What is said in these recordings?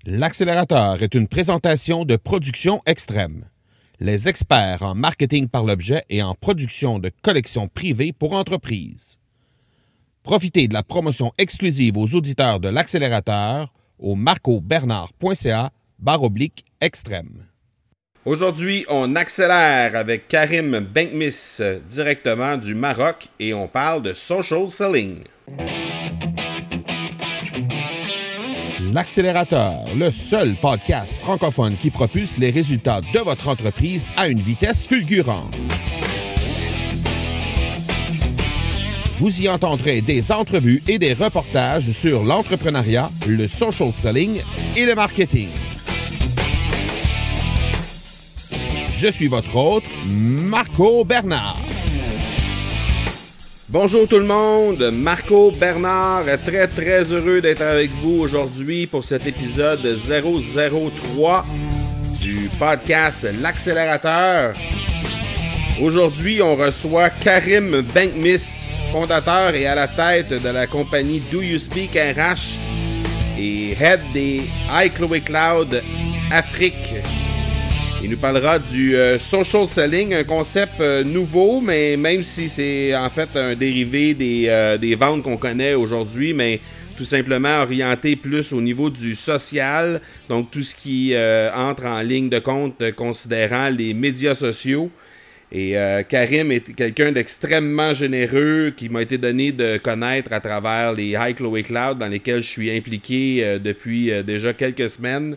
L'accélérateur est une présentation de Production Extrême. Les experts en marketing par l'objet et en production de collections privées pour entreprises. Profitez de la promotion exclusive aux auditeurs de l'accélérateur au marcobernard.ca/extrême. Aujourd'hui, on accélère avec Karim Benkmis, directement du Maroc, et on parle de social selling. L'accélérateur, le seul podcast francophone qui propulse les résultats de votre entreprise à une vitesse fulgurante. Vous y entendrez des entrevues et des reportages sur l'entrepreneuriat, le social selling et le marketing. Je suis votre hôte, Marco Bernard. Bonjour tout le monde, Marco Bernard, très heureux d'être avec vous aujourd'hui pour cet épisode 003 du podcast L'Accélérateur. Aujourd'hui, on reçoit Karim Benkmis, fondateur et à la tête de la compagnie Do You Speak RH et head des iCloud Afrique. Il nous parlera du social selling, un concept nouveau, mais même si c'est en fait un dérivé des ventes qu'on connaît aujourd'hui, mais tout simplement orienté plus au niveau du social, donc tout ce qui entre en ligne de compte considérant les médias sociaux. Et Karim est quelqu'un d'extrêmement généreux qui m'a été donné de connaître à travers les iCloud dans lesquels je suis impliqué depuis déjà quelques semaines.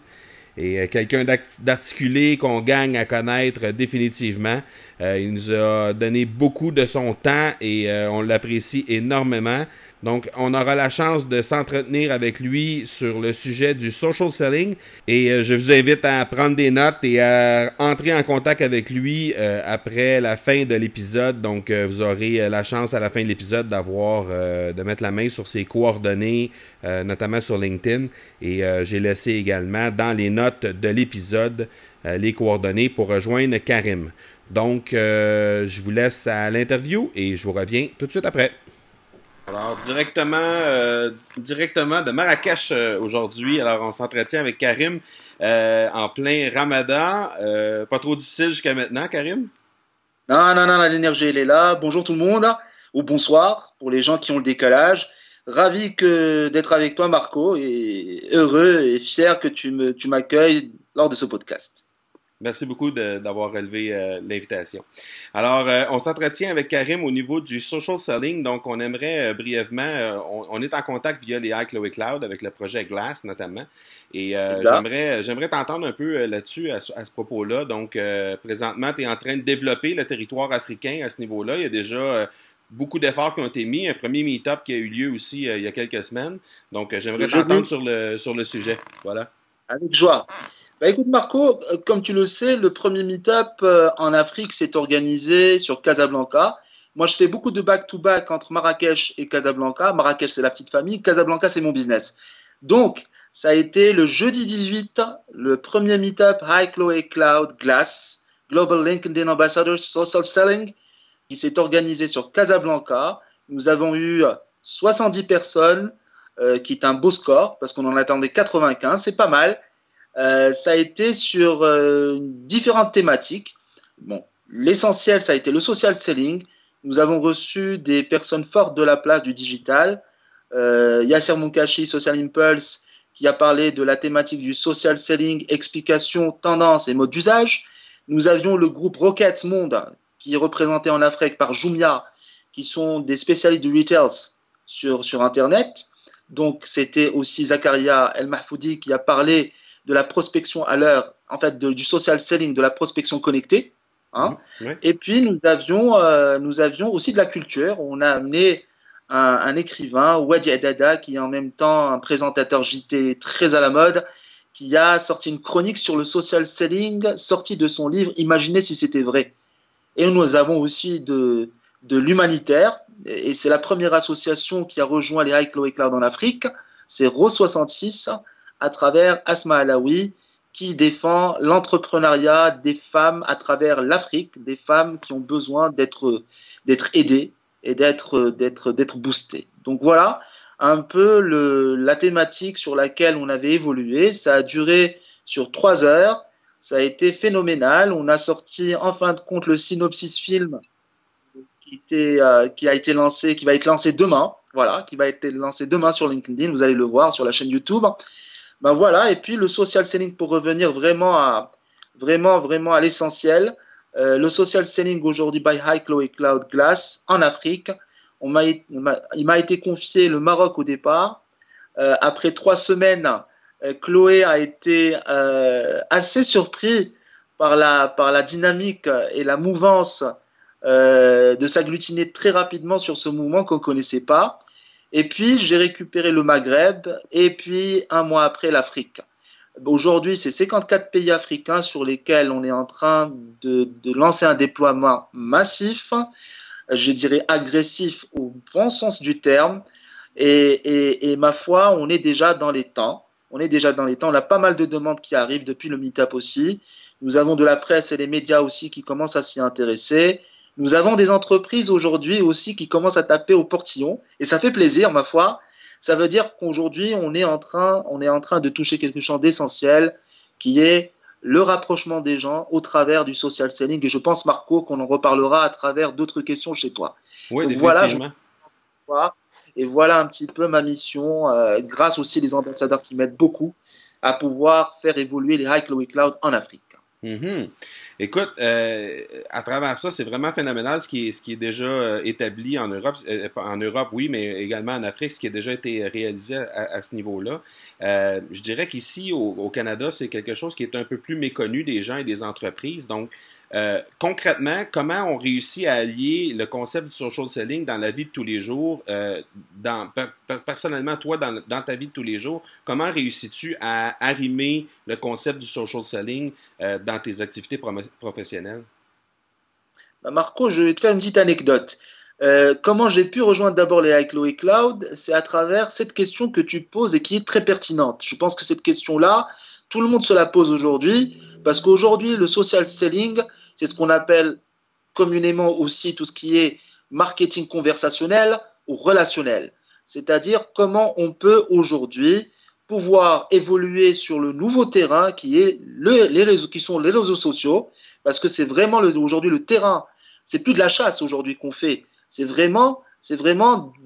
Et quelqu'un d'articulé qu'on gagne à connaître définitivement. Il nous a donné beaucoup de son temps et on l'apprécie énormément. Donc, on aura la chance de s'entretenir avec lui sur le sujet du social selling. Et je vous invite à prendre des notes et à entrer en contact avec lui après la fin de l'épisode. Donc, vous aurez la chance à la fin de l'épisode de mettre la main sur ses coordonnées, notamment sur LinkedIn. Et j'ai laissé également dans les notes de l'épisode les coordonnées pour rejoindre Karim. Donc, je vous laisse à l'interview et je vous reviens tout de suite après. Alors, directement de Marrakech aujourd'hui. Alors, on s'entretient avec Karim en plein Ramadan. Pas trop difficile jusqu'à maintenant, Karim? Non, l'énergie, elle est là. Bonjour tout le monde, ou bonsoir pour les gens qui ont le décalage. Ravi d'être avec toi, Marco, et heureux et fier que tu m'accueilles lors de ce podcast. Merci beaucoup d'avoir relevé l'invitation. Alors, on s'entretient avec Karim au niveau du social selling. Donc, on aimerait brièvement, on est en contact via les iCloud avec le projet Glass notamment. Et j'aimerais t'entendre un peu là-dessus à ce propos-là. Donc, présentement, tu es en train de développer le territoire africain à ce niveau-là. Il y a déjà beaucoup d'efforts qui ont été mis. Un premier meet-up qui a eu lieu aussi il y a quelques semaines. Donc, j'aimerais t'entendre sur le sujet. Voilà. Avec joie. Écoute Marco, comme tu le sais, le premier meet-up en Afrique s'est organisé sur Casablanca. Moi, je fais beaucoup de back-to-back entre Marrakech et Casablanca. Marrakech, c'est la petite famille. Casablanca, c'est mon business. Donc, ça a été le jeudi 18, le premier meet-up iCloud Glass, Global LinkedIn Ambassador Social Selling, qui s'est organisé sur Casablanca. Nous avons eu 70 personnes, qui est un beau score, parce qu'on en attendait 95. C'est pas mal. Ça a été sur différentes thématiques. Bon, l'essentiel, ça a été le social selling. Nous avons reçu des personnes fortes de la place du digital. Yasser Mounkachi, Social Impulse, qui a parlé de la thématique du social selling, explication, tendance et mode d'usage. Nous avions le groupe Rocket Monde, qui est représenté en Afrique par Jumia, qui sont des spécialistes du retail sur Internet. Donc, c'était aussi Zakaria El Mahfoudi qui a parlé de la prospection à l'heure, en fait, du social selling, de la prospection connectée. Hein. Oui. Et puis, nous avions aussi de la culture. On a amené un écrivain, Wadi Adada, qui est en même temps un présentateur JT très à la mode, qui a sorti une chronique sur le social selling, sortie de son livre « Imaginez si c'était vrai ». Et nous avons aussi de l'humanitaire, et c'est la première association qui a rejoint les iCloud en Afrique, c'est Rose66, à travers Asma Alaoui, qui défend l'entrepreneuriat des femmes à travers l'Afrique, des femmes qui ont besoin d'être aidées et d'être boostées. Donc voilà, un peu la thématique sur laquelle on avait évolué. Ça a duré sur 3 heures. Ça a été phénoménal. On a sorti en fin de compte le synopsis film qui a été lancé, qui va être lancé demain. Voilà, qui va être lancé demain sur LinkedIn. Vous allez le voir sur la chaîne YouTube. Ben voilà. Et puis le social selling, pour revenir vraiment à l'essentiel. Le social selling aujourd'hui by High Chloé Cloud Glass en Afrique. Il m'a été confié le Maroc au départ. Après 3 semaines, Chloé a été assez surpris par la dynamique et la mouvance de s'agglutiner très rapidement sur ce mouvement qu'on ne connaissait pas. Et puis, j'ai récupéré le Maghreb et puis 1 mois après l'Afrique. Aujourd'hui, c'est 54 pays africains sur lesquels on est en train de lancer un déploiement massif, je dirais agressif au bon sens du terme. Et ma foi, on est déjà dans les temps. On a pas mal de demandes qui arrivent depuis le meet-up aussi. Nous avons de la presse et les médias aussi qui commencent à s'y intéresser. Nous avons des entreprises aujourd'hui aussi qui commencent à taper au portillon. Et ça fait plaisir, ma foi. Ça veut dire qu'aujourd'hui, on est en train de toucher quelque chose d'essentiel, qui est le rapprochement des gens au travers du social selling. Et je pense, Marco, qu'on en reparlera à travers d'autres questions chez toi. Oui, définitivement. Et voilà un petit peu ma mission, grâce aussi les ambassadeurs qui m'aident beaucoup à pouvoir faire évoluer les High Chloé Cloud en Afrique. Mm-hmm. Écoute, à travers ça, c'est vraiment phénoménal ce qui est déjà établi en Europe, oui, mais également en Afrique, ce qui a déjà été réalisé à ce niveau-là. Je dirais qu'ici, au Canada, c'est quelque chose qui est un peu plus méconnu des gens et des entreprises. Donc, concrètement, comment on réussit à allier le concept du social selling dans la vie de tous les jours? Personnellement, toi, dans ta vie de tous les jours, comment réussis-tu à arrimer le concept du social selling dans tes activités professionnelles? Marco, je vais te faire une petite anecdote. Comment j'ai pu rejoindre d'abord les High Chloé Cloud? C'est à travers cette question que tu poses et qui est très pertinente. Je pense que cette question-là, tout le monde se la pose aujourd'hui, parce qu'aujourd'hui, le social selling, c'est ce qu'on appelle communément aussi tout ce qui est marketing conversationnel ou relationnel. C'est-à-dire comment on peut aujourd'hui pouvoir évoluer sur le nouveau terrain qui est qui sont les réseaux sociaux, parce que c'est vraiment aujourd'hui le terrain. C'est plus de la chasse aujourd'hui qu'on fait. C'est vraiment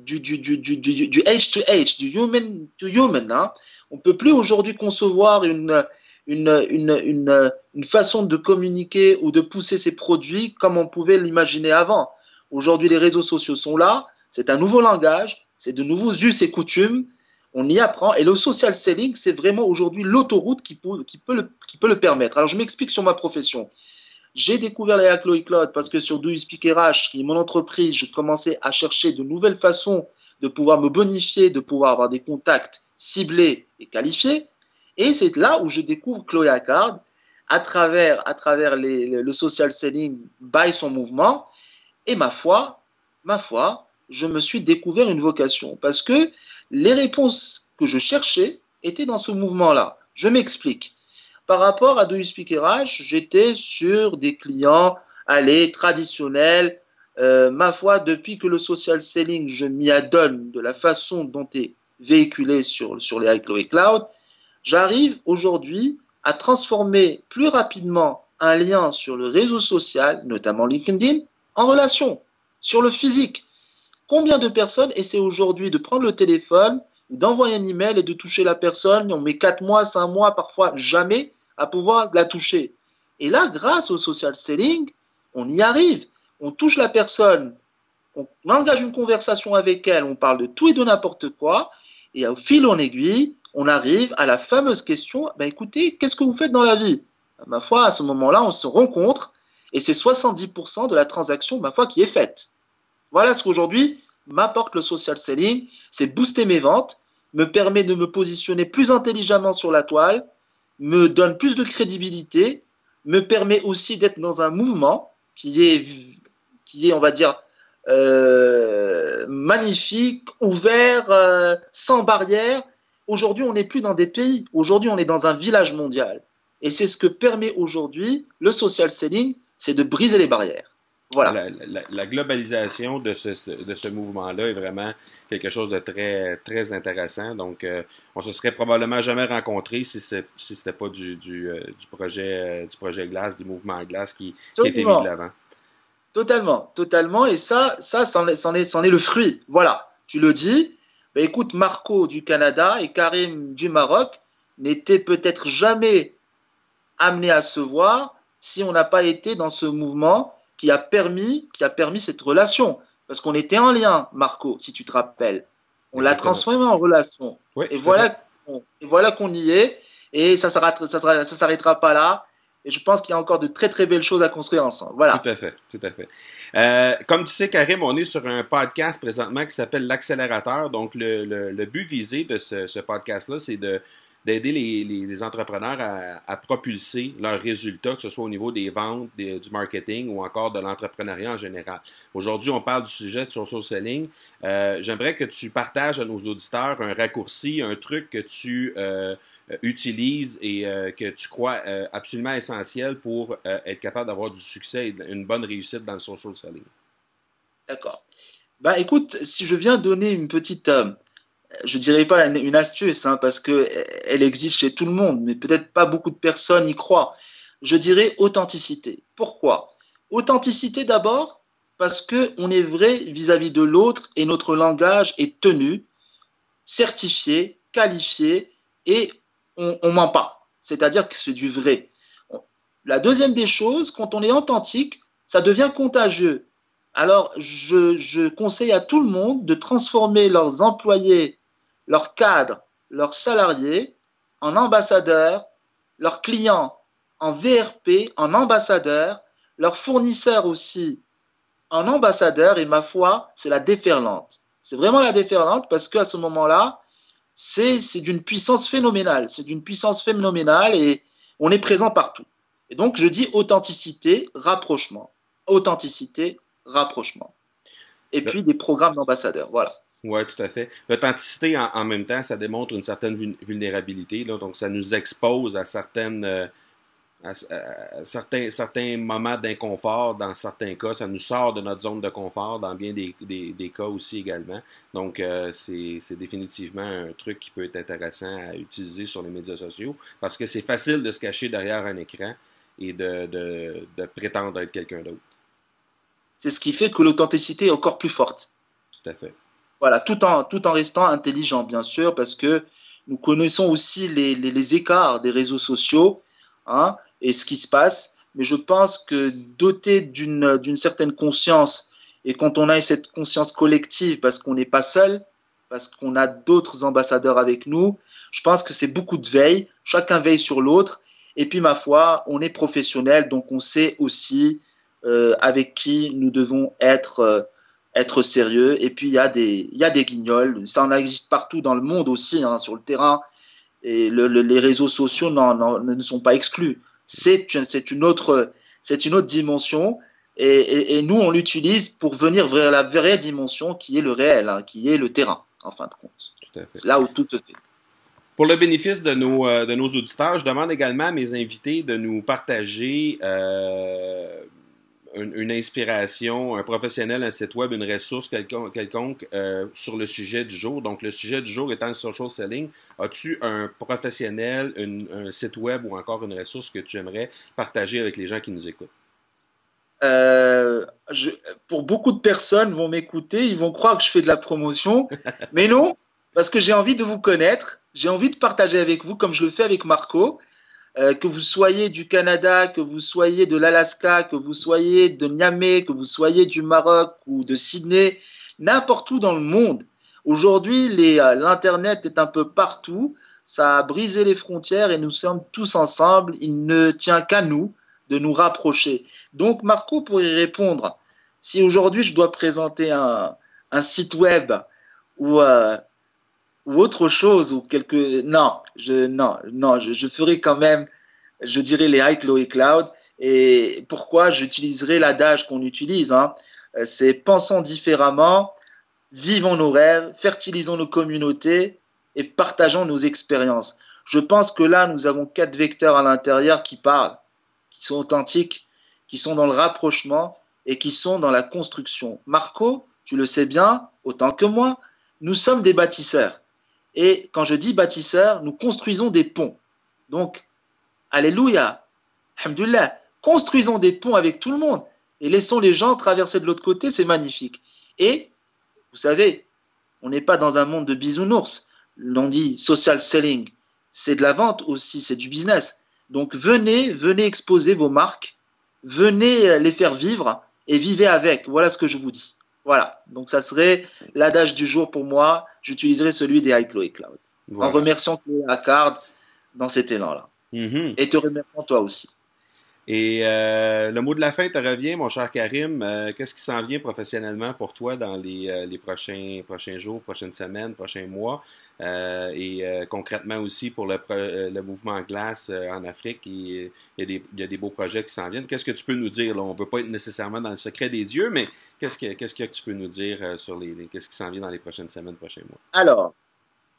du age to age, du human to human. Hein. On peut plus aujourd'hui concevoir une façon de communiquer ou de pousser ses produits comme on pouvait l'imaginer avant. Aujourd'hui, les réseaux sociaux sont là. C'est un nouveau langage. C'est de nouveaux us et coutumes. On y apprend. Et le social selling, c'est vraiment aujourd'hui l'autoroute qui peut le permettre. Alors, je m'explique sur ma profession. J'ai découvert les High Chloé Cloud parce que sur Do You Speak RH, qui est mon entreprise, je commençais à chercher de nouvelles façons de pouvoir me bonifier, de pouvoir avoir des contacts ciblés et qualifiés. Et c'est là où je découvre Chloé Accard à travers le social selling by son mouvement. Et ma foi, je me suis découvert une vocation parce que les réponses que je cherchais étaient dans ce mouvement-là. Je m'explique. Par rapport à Do You Speak RH, j'étais sur des clients, traditionnels. Ma foi, depuis que le social selling, je m'y adonne de la façon dont est véhiculé sur les High Chloé Cloud, j'arrive aujourd'hui à transformer plus rapidement un lien sur le réseau social, notamment LinkedIn, en relation, sur le physique. Combien de personnes essaient aujourd'hui de prendre le téléphone, d'envoyer un email et de toucher la personne? On met 4 mois, 5 mois, parfois jamais à pouvoir la toucher. Et là, grâce au social selling, on y arrive. On touche la personne, on engage une conversation avec elle, on parle de tout et de n'importe quoi, et au fil en aiguille, on arrive à la fameuse question, écoutez, qu'est-ce que vous faites dans la vie? Ma foi, à ce moment-là, on se rencontre, et c'est 70% de la transaction, ma foi, qui est faite. Voilà ce qu'aujourd'hui m'apporte le social selling, c'est booster mes ventes, me permet de me positionner plus intelligemment sur la toile, me donne plus de crédibilité, me permet aussi d'être dans un mouvement qui est, on va dire, magnifique, ouvert, sans barrière. Aujourd'hui, on n'est plus dans des pays. Aujourd'hui, on est dans un village mondial. Et c'est ce que permet aujourd'hui le social selling, c'est de briser les barrières. Voilà. La globalisation de ce mouvement-là est vraiment quelque chose de très, très intéressant. Donc, on se serait probablement jamais rencontrés si c'était pas du projet Glace, du mouvement Glace qui a été mis de Absolument. l'avant. Totalement, totalement. Et c'en est le fruit. Voilà, tu le dis. Ben, écoute, Marco du Canada et Karim du Maroc n'étaient peut-être jamais amenés à se voir si on n'a pas été dans ce mouvement qui a permis cette relation. Parce qu'on était en lien, Marco, si tu te rappelles. On l'a Exactement. transformé en relation. Oui, Et tout à fait. voilà qu'on y est. Et ça s'arrêtera pas là. Et je pense qu'il y a encore de très très belles choses à construire ensemble. Tout Voilà. à fait, tout à fait. Comme tu sais, Karim, on est sur un podcast présentement qui s'appelle l'Accélérateur. Donc, le but visé de ce podcast-là, c'est d'aider les entrepreneurs à propulser leurs résultats, que ce soit au niveau des ventes, du marketing ou encore de l'entrepreneuriat en général. Aujourd'hui, on parle du sujet de social selling. J'aimerais que tu partages à nos auditeurs un raccourci, un truc que tu utilises et que tu crois absolument essentiel pour être capable d'avoir du succès et une bonne réussite dans le social selling. D'accord. Bah écoute, si je viens donner une petite, je dirais pas une astuce, hein, parce que elle existe chez tout le monde, mais peut-être pas beaucoup de personnes y croient. Je dirais authenticité. Pourquoi? Authenticité d'abord, parce que on est vrai vis-à-vis de l'autre et notre langage est tenu, certifié, qualifié et on ment pas. C'est-à-dire que c'est du vrai. La deuxième des choses, quand on est authentique, ça devient contagieux. Alors, je conseille à tout le monde de transformer leurs employés, leurs cadres, leurs salariés en ambassadeurs, leurs clients en VRP, en ambassadeurs, leurs fournisseurs aussi en ambassadeurs. Et ma foi, c'est la déferlante. C'est vraiment la déferlante parce qu'à ce moment-là, c'est d'une puissance phénoménale. C'est d'une puissance phénoménale et on est présent partout. Et donc, je dis authenticité, rapprochement. Authenticité, rapprochement. Et puis des programmes d'ambassadeurs. Voilà. Oui, tout à fait. L'authenticité, en même temps, ça démontre une certaine vulnérabilité. Là, donc, ça nous expose à certains moments d'inconfort. Dans certains cas, ça nous sort de notre zone de confort. Dans bien des cas aussi également. Donc, c'est définitivement un truc qui peut être intéressant à utiliser sur les médias sociaux parce que c'est facile de se cacher derrière un écran et de prétendre être quelqu'un d'autre. C'est ce qui fait que l'authenticité est encore plus forte. Tout à fait. Voilà, tout en restant intelligent, bien sûr, parce que nous connaissons aussi les écarts des réseaux sociaux, hein, et ce qui se passe. Mais je pense que doté d'une certaine conscience, et quand on a cette conscience collective, parce qu'on n'est pas seul, parce qu'on a d'autres ambassadeurs avec nous, je pense que c'est beaucoup de veille, chacun veille sur l'autre, et puis ma foi, on est professionnel, donc on sait aussi avec qui nous devons être sérieux. Et puis il y a des guignols, ça en existe partout dans le monde aussi, hein, sur le terrain, et les réseaux sociaux ne sont pas exclus. C'est une autre dimension, et nous on l'utilise pour venir vers la vraie dimension qui est le réel, hein, qui est le terrain, en fin de compte. Tout à fait. C'est là où tout se fait. Pour le bénéfice de nos auditeurs, je demande également à mes invités de nous partager une inspiration, un professionnel, un site web, une ressource quelconque sur le sujet du jour. Donc, le sujet du jour étant le social selling, as-tu un professionnel, un site web ou encore une ressource que tu aimerais partager avec les gens qui nous écoutent? Euh, je, pour beaucoup de personnes vont m'écouter, ils vont croire que je fais de la promotion, mais non, parce que j'ai envie de vous connaître, j'ai envie de partager avec vous comme je le fais avec Marco, que vous soyez du Canada, que vous soyez de l'Alaska, que vous soyez de Niamey, que vous soyez du Maroc ou de Sydney, n'importe où dans le monde. Aujourd'hui, l'Internet est un peu partout, ça a brisé les frontières et nous sommes tous ensemble, il ne tient qu'à nous de nous rapprocher. Donc, Marco, pour y répondre, si aujourd'hui je dois présenter un site web ou, ou autre chose, ou quelque... Non, je ferai quand même, je dirais les high Chloé Cloud. Et pourquoi j'utiliserai l'adage qu'on utilise, hein, c'est pensons différemment, vivons nos rêves, fertilisons nos communautés et partageons nos expériences. Je pense que là, nous avons 4 vecteurs à l'intérieur qui parlent, qui sont authentiques, qui sont dans le rapprochement. et qui sont dans la construction. Marco, tu le sais bien, autant que moi, nous sommes des bâtisseurs. Et quand je dis bâtisseurs, nous construisons des ponts. Donc, alléluia, alhamdoulilah, construisons des ponts avec tout le monde et laissons les gens traverser de l'autre côté, c'est magnifique. Et, vous savez, on n'est pas dans un monde de bisounours. On dit social selling, c'est de la vente aussi, c'est du business. Donc venez exposer vos marques, venez les faire vivre et vivez avec. Voilà ce que je vous dis. Voilà, donc ça serait l'adage du jour pour moi. J'utiliserai celui des iCloud Cloud. Voilà. En remerciant Chloé Accard dans cet élan-là. Et te remerciant toi aussi. Et le mot de la fin te revient, mon cher Karim. Qu'est-ce qui s'en vient professionnellement pour toi dans les prochains jours, prochaines semaines, prochains mois? Concrètement aussi pour le mouvement glace en Afrique, il y a des beaux projets qui s'en viennent. Qu'est-ce que tu peux nous dire là? On ne veut pas être nécessairement dans le secret des dieux, mais qu'est-ce que tu peux nous dire sur qu'est-ce qui s'en vient dans les prochaines semaines, prochains mois? Alors,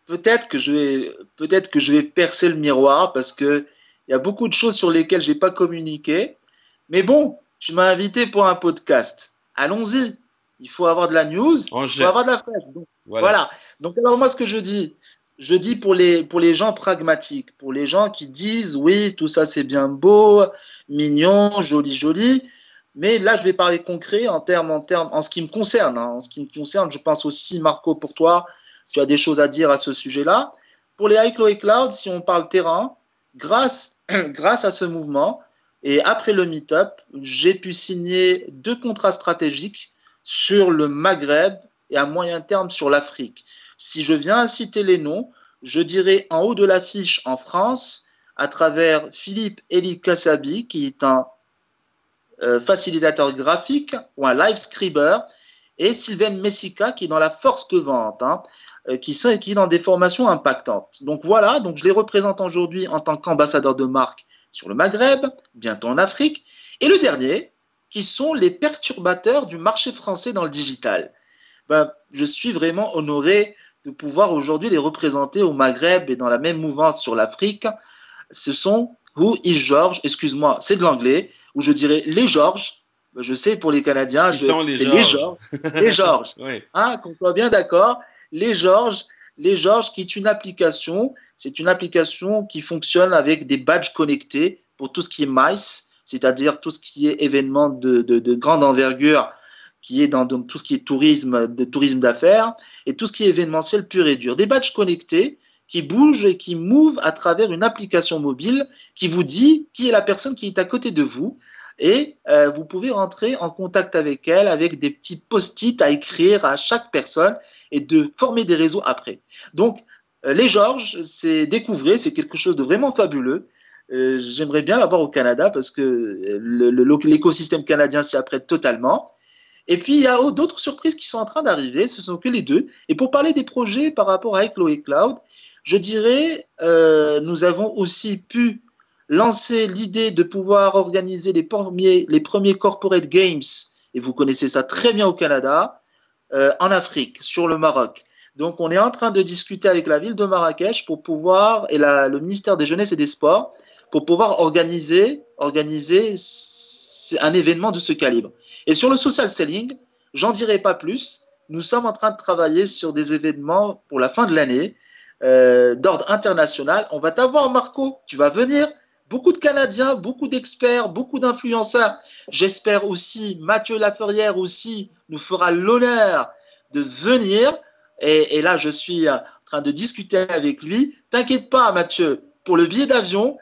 peut-être que je vais percer le miroir parce que il y a beaucoup de choses sur lesquelles j'ai pas communiqué. Mais bon, tu m'as invité pour un podcast. Allons-y. Il faut avoir de la news, il faut avoir de la fraîche. Donc, voilà. Donc alors moi ce que je dis pour les gens pragmatiques, pour les gens qui disent oui, tout ça c'est bien beau, mignon, joli, mais là je vais parler concret en ce qui me concerne. En ce qui me concerne, je pense aussi Marco pour toi, tu as des choses à dire à ce sujet-là. Pour les iCloud Cloud, si on parle terrain, grâce à ce mouvement et après le meet-up, j'ai pu signer 2 contrats stratégiques sur le Maghreb et à moyen terme sur l'Afrique. Si je viens à citer les noms, je dirais en haut de l'affiche en France, à travers Philippe Eli Kassabi, qui est un facilitateur graphique ou un live scriber, et Sylvain Messica, qui est dans la force de vente, qui est dans des formations impactantes. Donc voilà, donc je les représente aujourd'hui en tant qu'ambassadeur de marque sur le Maghreb, bientôt en Afrique. Et le dernier, qui sont les perturbateurs du marché français dans le digital. Je suis vraiment honoré de pouvoir aujourd'hui les représenter au Maghreb et dans la même mouvance sur l'Afrique. Ce sont Who is George, excuse-moi, c'est de l'anglais, où je dirais les Georges. Je sais pour les Canadiens, qui sont les Georges. Les Georges. Oui. Qu'on soit bien d'accord. Les Georges, qui est une application, c'est une application qui fonctionne avec des badges connectés pour tout ce qui est MICE, c'est-à-dire tout ce qui est événement de grande envergure, qui est dans tout ce qui est tourisme d'affaires, et tout ce qui est événementiel pur et dur. Des badges connectés qui bougent et qui mouvent à travers une application mobile qui vous dit qui est la personne qui est à côté de vous, et vous pouvez rentrer en contact avec elle avec des petits post-it à écrire à chaque personne et de former des réseaux après. Donc, les Georges, découvrez, c'est quelque chose de vraiment fabuleux. J'aimerais bien l'avoir au Canada parce que l'écosystème canadien s'y apprête totalement. Et puis, il y a d'autres surprises qui sont en train d'arriver, ce sont que les 2. Et pour parler des projets par rapport à iCloud Cloud, je dirais, nous avons aussi pu lancer l'idée de pouvoir organiser les premiers corporate games, et vous connaissez ça très bien au Canada, en Afrique, sur le Maroc. Donc, on est en train de discuter avec la ville de Marrakech pour pouvoir, et le ministère des Jeunesses et des Sports, pour pouvoir organiser un événement de ce calibre. Et sur le social selling, j'en dirai pas plus. Nous sommes en train de travailler sur des événements pour la fin de l'année, d'ordre international. On va t'avoir, Marco. Tu vas venir. Beaucoup de Canadiens, beaucoup d'experts, beaucoup d'influenceurs. J'espère aussi, Mathieu Laferrière aussi nous fera l'honneur de venir. Et là, je suis en train de discuter avec lui. T'inquiète pas, Mathieu, pour le billet d'avion,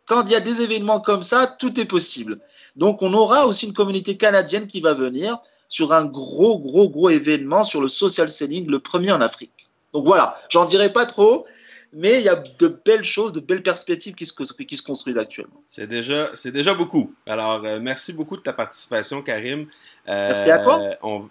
quand il y a des événements comme ça, tout est possible. Donc, on aura aussi une communauté canadienne qui va venir sur un gros événement sur le social selling, le premier en Afrique. Donc voilà, j'en dirai pas trop, mais il y a de belles choses, de belles perspectives qui se construisent actuellement. C'est déjà beaucoup. Alors, merci beaucoup de ta participation, Karim. Merci à toi.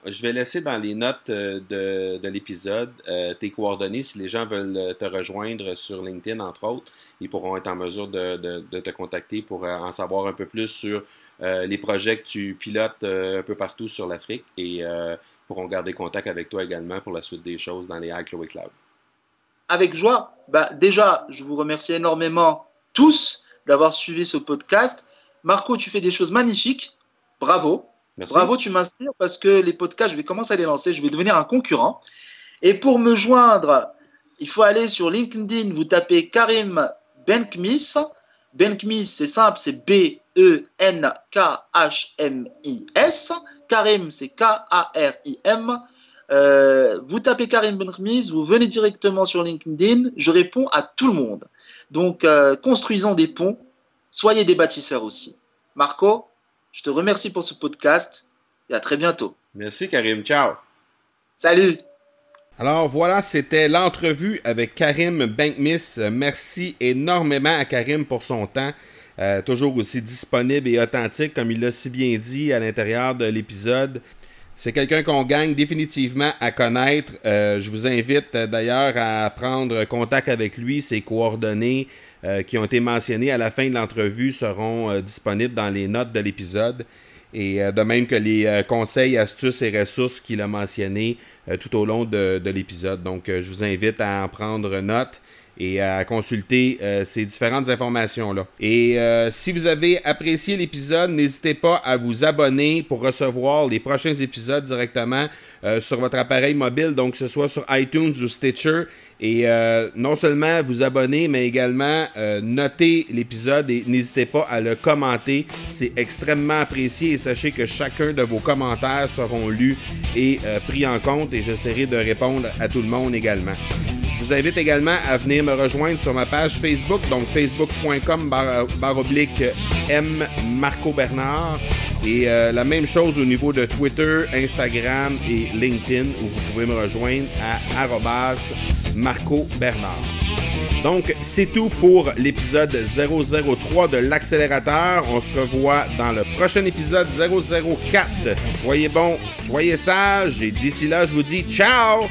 Je vais laisser dans les notes de l'épisode tes coordonnées. Si les gens veulent te rejoindre sur LinkedIn, entre autres, ils pourront être en mesure de te contacter pour en savoir un peu plus sur les projets que tu pilotes un peu partout sur l'Afrique et pourront garder contact avec toi également pour la suite des choses dans les iCloud Cloud. Avec joie. Déjà, je vous remercie énormément tous d'avoir suivi ce podcast. Marco, tu fais des choses magnifiques. Bravo. Merci. Bravo, tu m'inspires parce que les podcasts, je vais commencer à les lancer. Je vais devenir un concurrent. Et pour me joindre, il faut aller sur LinkedIn. Vous tapez Karim Benkhmis. Benkhmis, c'est simple, c'est B-E-N-K-H-M-I-S. Karim, c'est K-A-R-I-M. Vous tapez Karim Benkhmis, vous venez directement sur LinkedIn. Je réponds à tout le monde. Donc, construisons des ponts. Soyez des bâtisseurs aussi. Marco, je te remercie pour ce podcast et à très bientôt. Merci, Karim. Ciao. Salut. Alors voilà, c'était l'entrevue avec Karim Benkhmis. Merci énormément à Karim pour son temps. Toujours aussi disponible et authentique, comme il l'a si bien dit à l'intérieur de l'épisode. C'est quelqu'un qu'on gagne définitivement à connaître. Je vous invite d'ailleurs à prendre contact avec lui. Ses coordonnées qui ont été mentionnées à la fin de l'entrevue seront disponibles dans les notes de l'épisode. Et de même que les conseils, astuces et ressources qu'il a mentionnés tout au long de l'épisode. Donc, je vous invite à en prendre note et à consulter ces différentes informations-là. Et si vous avez apprécié l'épisode, n'hésitez pas à vous abonner pour recevoir les prochains épisodes directement sur votre appareil mobile, donc que ce soit sur iTunes ou Stitcher. Et non seulement vous abonner, mais également noter l'épisode et n'hésitez pas à le commenter. C'est extrêmement apprécié et sachez que chacun de vos commentaires seront lus et pris en compte et j'essaierai de répondre à tout le monde également. Je vous invite également à venir me rejoindre sur ma page Facebook, donc facebook.com/M Marco Bernard. Et la même chose au niveau de Twitter, Instagram et LinkedIn, où vous pouvez me rejoindre à @Marco Bernard. Donc, c'est tout pour l'épisode 003 de l'accélérateur. On se revoit dans le prochain épisode 004. Soyez bons, soyez sages et d'ici là, je vous dis ciao!